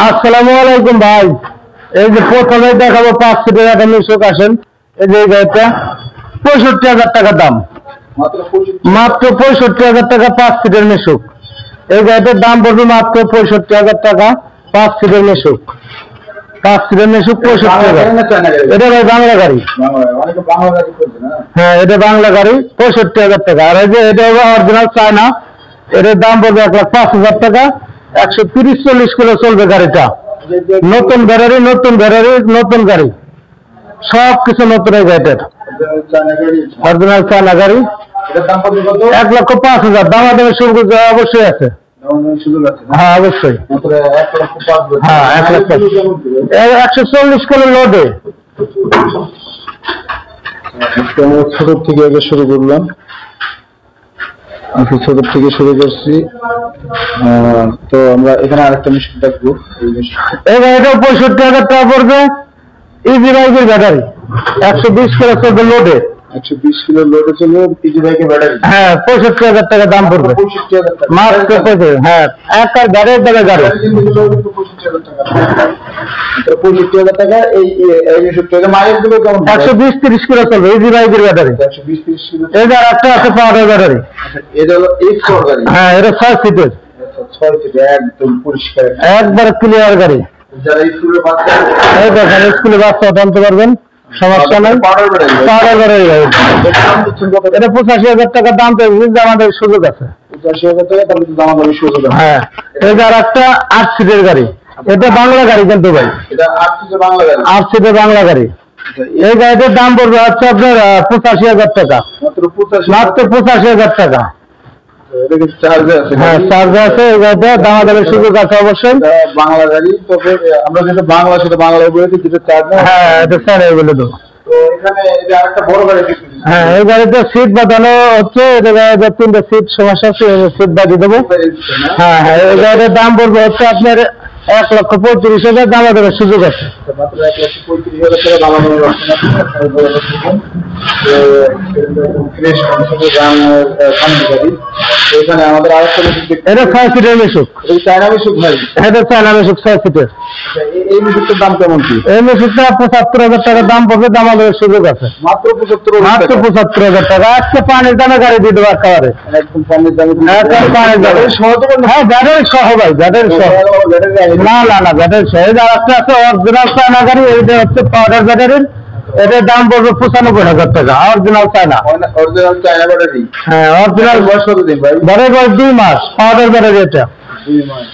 আসসালামু আলাইকুম ভাই। এই যে প্রথমে দেখাবো 5 সিটের একটা মিশুক। আসেন, এই যে গাড়িটা 65,000 টাকা দাম, মাত্র 65,000 টাকা 5 সিটের মিশুক। এই গাড়িটার দাম পড়বে মাত্র 65,000 টাকা 5 সিটের মিশুক। 5 সিটের মিশুক 65,000। এটা ভাই বাংলা গাড়ি। হ্যাঁ, এটা বাংলা গাড়ি, 65,000 টাকা। আর এই যে এটা অরিজিনাল চায়না, এটার দাম পড়বে 1,05,000 টাকা। 130-40 কিলো চলবে গাড়িটা। নতুন ব্যাটারি, নতুন ব্যাটারি, নতুন গাড়ি, সব কিছু নতুন। এই গাড়িটার অরিজিনাল চায়না গাড়ি। 1,05,000 দাম। আমাদের সুযোগ অবশ্যই আছে। হ্যাঁ, অবশ্যই। হ্যাঁ, 140 কিলো লোডে। ছোট থেকে আগে শুরু করলাম, ছোট থেকে শুরু করছি। তো আমরা এখানে আরেকটা মিশুক দেখবো। এই গাড়িটা 65,000 টাকা পড়বে। ইজি বাইকের ব্যাটারি, 120 কিলো চলবে লোডে। 120 কিলো লোডে চলবে ইজি বাইকের ব্যাটারি। হ্যাঁ, 65,000 টাকা দাম পড়বে মাত্র। হ্যাঁ, একটা গাড়ির দামে গাড়ি 65,000 টাকা। এই মিশুকটা মাইলেজ গুলো কেমন? 120-30 কিলো চলবে ইজি বাইকের ব্যাটারি। 120-30 কিলো। এই যে একটা আছে পাওয়ার ব্যাটারি। এটা হলো এক্সপোর্ট গাড়ি। হ্যাঁ, এটা 6 সিটের। 6 সিটের একদম পরিষ্কার, একবার ক্লিয়ার গাড়ি। যারা স্কুলে বাচ্চা, এই দেখেন স্কুলে বাচ্চা টানতে পারবেন, সমস্যা নাই। পাওয়ার ব্যাটারি গাড়ি। এটা 85,000 টাকা দাম পেয়েছে, আমাদের সুযোগ আছে। 85,000 টাকা তাহলে তো আমাদের সুযোগ আছে। হ্যাঁ, এই যে আরেকটা 8 সিটের গাড়ি। এটা বাংলা গাড়ি কিন্তু ভাই, এটা 8 সিটের বাংলা গাড়ি। 8 সিটের বাংলা গাড়ি। এই গাড়িটার দাম পড়বে হচ্ছে আপনার 85,000 টাকা, মাত্র 85,000 টাকা। হ্যাঁ, চার্জ আছে। এই গাড়িটা দামাদামের সুযোগ আছে অবশ্যই। বাংলা গাড়ি, তবে আমরা যেটা বাংলা সেটা বাংলায় বলে দিই, যেটা চার্জ। হ্যাঁ, এটা চার্জ বলে দেবো। তো এখানে এই আরেকটা বড় গাড়ি। হ্যাঁ, এই গাড়িতে সিট বাঁধানো হচ্ছে। এটা গাড়িতে 3টা সিট সমস্যা আছে, সিট বাঁধিয়ে দেবো। হ্যাঁ হ্যাঁ, এই গাড়িটার দাম পড়বে হচ্ছে আপনার 1,35,000 দামাদামের সুযোগ আছে। মাত্র 1,35,000 টাকা দামাদামের অপশন আছে। এখানে আমাদের আরেকটা মিশুক, এটা 6 সিটের মিশুক। এই চায়না মিশুক ভাই, এটা চায়না মিশুক 6 সিটের। এই মিশুকটার দাম কেমন কি? এই মিশুকটা 75,000 টাকা দাম পড়বে, দামাদামের সুযোগ আছে। মাত্র 75,000 টাকা। আজকে পানির দামে গাড়ি দিয়ে দেবো একেবারে, একদম পানির দামে। পানির দামে হ্যাঁ, ব্যাটারি সহ ভাই, ব্যাটারি সহ। না না না, ব্যাটারি সহ। এই আরেকটা আছে অরিজিনাল চায়না গাড়ি, এইটা হচ্ছে পাউডার ব্যাটারির। এটার দাম পড়বে 95,000 টাকা, original China. Original China battery. হ্যাঁ, অরিজিনাল। বয়স কতদিন ভাই? ব্যাটারি বয়স 2 মাস, পাউডার ব্যাটারি। এটা 2 মাস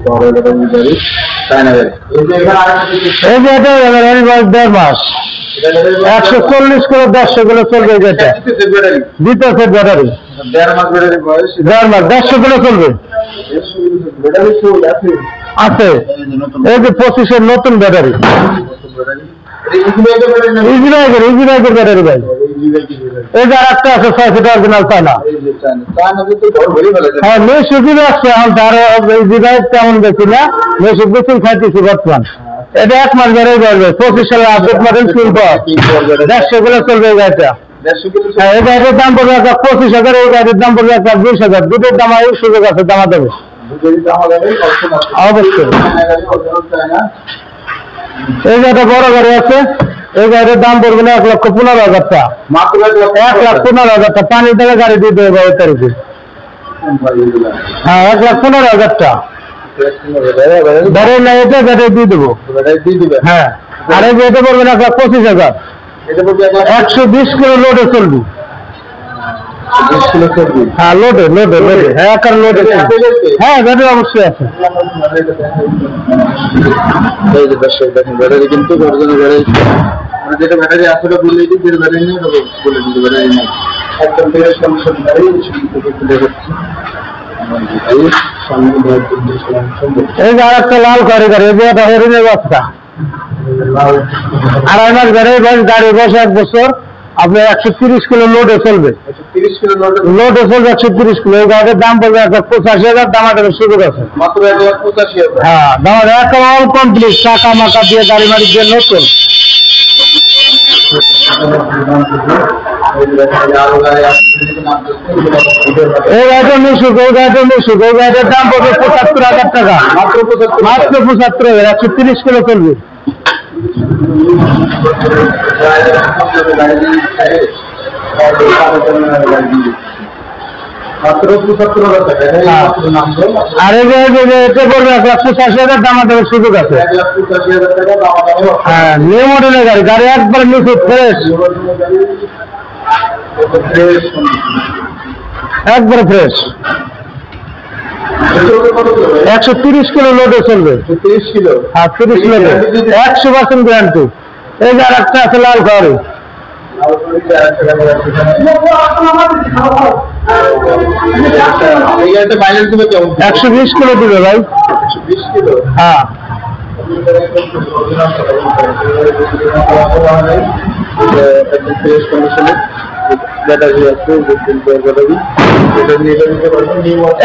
পাউডার ব্যাটারি চায়না ব্যাটারি। এই যে এটা ব্যাটারি বয়স 1.5 মাস। 140 কিলো 150 কিলো চলবে। এটা দ্বিতীয় সেট ব্যাটারি। 1.5 মাস ব্যাটারি বয়স, 1.5 মাস 150 কিলো চলবে। ব্যাটারি ফুল আছে আছে। এই যে 25-এর নতুন ব্যাটারি। ইজি বাইকের ব্যাটারি ভাই। এই যে আরেকটা আছে 6 সিট অরিজিনাল চায়না। হ্যাঁ, মিশুকই আছে। তার ইজি বাইক তেমন বেশি না, মিশুক বেশি খাইতেছি বর্তমান। এটা 1 মাস ব্যাটারি চলবে। 25 সালে আপডেট মডেল 150 কিলো চলবে এই গাড়িটা। হ্যাঁ, এই গাড়িটার দাম পড়বে 25,000। এই গাড়ির দাম পড়বে 20,000। দুটোর দাম সুযোগ আছে দামা দেবে অবশ্যই। এই যে একটা বড় গাড়ি আছে, এই গাড়ির দাম পড়বে না 1,15,000 টাকা, মাত্র 1,15,000 টাকা। পানির দামে গাড়ি দিয়ে দেবে এই তারিখে। হ্যাঁ, 1,15,000 টাকা। ব্যাটারি নাই, এটা ব্যাটারি দিয়ে দেবো। হ্যাঁ, আর এই যে এটা পড়বে না 25,000। 120 কিলো লোডে চলবে। হ্যাঁ, লোডে লোডে লোডে। হ্যাঁ, কার লোডে। হ্যাঁ, ব্যাটারি অবশ্যই আছে। ব্যাটারি কিন্তু অরিজিনাল ব্যাটারি। মানে যেটা ব্যাটারি আছে ওটা বলে দিই, যেটা ব্যাটারি নেই ওটা বলে দিই। ব্যাটারি নেই, একদম ফ্রেশ কন্ডিশন গাড়ি। এই যে আরেকটা লাল গাড়ি। এই যে একটা হরিণের বাচ্চা, 2.5 মাস ব্যাটারি বয়স। গাড়ি বয়স 1 বছর। আপনার 130 কিলো লোডে চলবে। 130 কিলো লোডে চলবে 130 কিলো। এই গাড়ির দাম পড়বে 1,85,000। দামাদামের সুযোগ আছে মাত্র 1,85,000। হ্যাঁ, দামাদাম একদম অল কমপ্লিট, টাকা মাকা দিয়ে গাড়ি মারি দিয়ে নতুন। এই গাড়িটা নিশুক, এই গাড়িটা নিশুক, এই গাড়িটার দাম পড়বে ৭৫,০০০ টাকা, মাত্র ৭৫,০০০, ১৩০ কিলো চলবে। আর এটা বলবে ১,৮৫,০০০ দাম দেওয়ার সুযোগ আছে। হ্যাঁ, নিউ মডেলের গাড়ি, গাড়ি একবার নিখুঁত ফ্রেশ, একবার ফ্রেশ। ১৩০ কিলো লোডে চলবে। 30 কিলো? হ্যাঁ, 30 কিলো, 100% গ্যারান্টি। এই যে আর একটা আছে লাল গাড়ি, 120 কিলো দিবে ভাই। 120 কিলো? হ্যাঁ।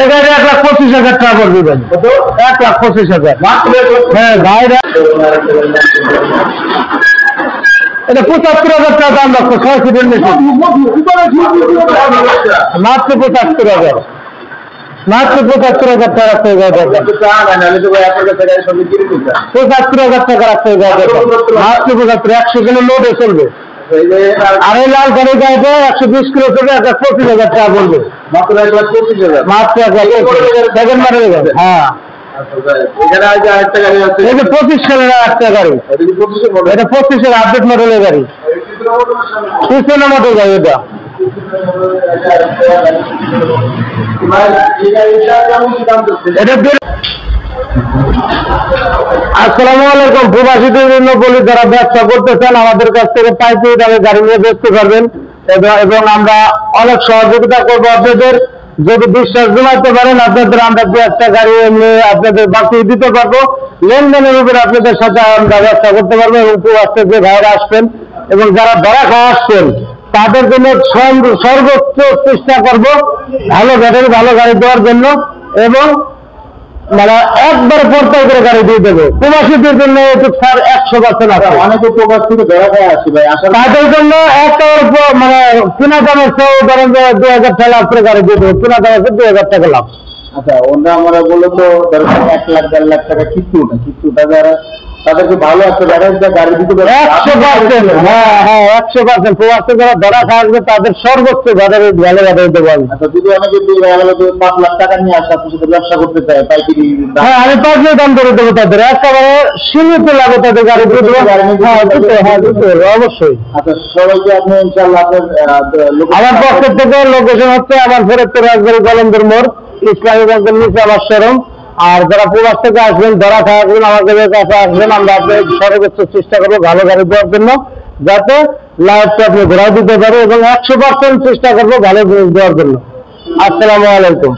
এখানে ১,২৫,০০০ টাকা পড়বে ভাই, ১,২৫,০০০। হ্যাঁ গাড়িটা এটা ৭৫,০০০ টাকা দাম রাখছো, ৬ সিটের মেশিন, মাত্র ৭৫,০০০, মাত্র ৭৫,০০০ টাকা রাখতে হবে। ৭৫,০০০ টাকা রাখতে হবে মাত্র ৭৫, ১০০ কিলো লোডে চলবে। আর এই লাল গাড়ি গাড়িতে 120 কিলো চলবে, ১,২৫,০০০ টাকা বলবে, মাত্র ১,২৫,০০০, মাত্র 1,২৫,০০০। হ্যাঁ, এই যে 25 সালের একটা গাড়ি, এটা 25-এর আপডেট মডেলের গাড়ি, পিছনে মডেল গাড়ি এটা। আসসালামু আলাইকুম। প্রবাসীদের জন্য বলি, যারা ব্যবসা করতে চান আমাদের কাছ থেকে পাইকারি দামে গাড়ি নিয়ে বেচতে পারবেন এবং আমরা অনেক সহযোগিতা করবো আপনাদের। যদি বিশ্বাস জমাইতে পারেন আপনাদের, আমরা দু একটা গাড়ি নিয়ে আপনাদের বাকি দিতে পারবো। লেনদেনের উপরে আপনাদের সাথে আমরা ব্যবসা করতে পারবো এবং প্রবাস থেকে ভাইরা আসবেন এবং যারা ধরা খাওয়া আসছেন তাদের জন্য সর্বোচ্চ চেষ্টা করবো ভালো ব্যাটারি ভালো গাড়ি দেওয়ার জন্য এবং মানে একবার পর্যায় করে গাড়ি দিয়ে দেবো। প্রবাসীদের জন্য স্যার 100% আছে। অনেকে প্রবাস থেকে ধরা খাওয়া আসছে ভাই, তাদের জন্য একটা মানে কিনা দামের চেয়ে ধরেন যে ২,০০০ টাকা লাভ করে গাড়ি দিয়ে দেবো, কিনা দামের চেয়ে ২,০০০ টাকা লাভ। আচ্ছা, ওটা আমরা বললো তো ধরেন ১ লাখ ১.৫ লাখ টাকা কিস্তুটা যারা, তাদেরকে ভালো একটা গাড়ি দিতে পারে 100%। হ্যাঁ হ্যাঁ, 100%। প্রবাস থেকে যারা ধরা খাওয়া আসবে তাদের সর্বোচ্চ ভালো গাড়ি দিতে পারবে। আচ্ছা, যদি অনেকে ৫ লাখ টাকা নিয়ে আসে আপনার সাথে ব্যবসা করতে চায় পাইকারি, হ্যাঁ আমি পাইকারি দাম করে দেবো তাদের, একেবারে সীমিত লাগে তাদের গাড়ি দিতে। হ্যাঁ দিতে হবে অবশ্যই। আচ্ছা, সবাইকে আপনি ইনশাআল্লাহ আমার পক্ষ থেকে লোকেশন হচ্ছে আমার ফেরতপুর রাজবাড়ী কলমদের মোড়, ইসলামী ব্যাংকের নিচে আমার শোরুম। আর যারা প্রবাস থেকে আসবেন ধরা খাওয়া আসবেন আমাদের কাছে আসবেন, আমরা আপনাদের সর্বোচ্চ চেষ্টা করবো ভালো গাড়ি দেওয়ার জন্য, যাতে লাইফটা আপনি ঘোরা দিতে পারে এবং 100% চেষ্টা করবো ভালো জিনিস দেওয়ার জন্য। আসসালামু আলাইকুম।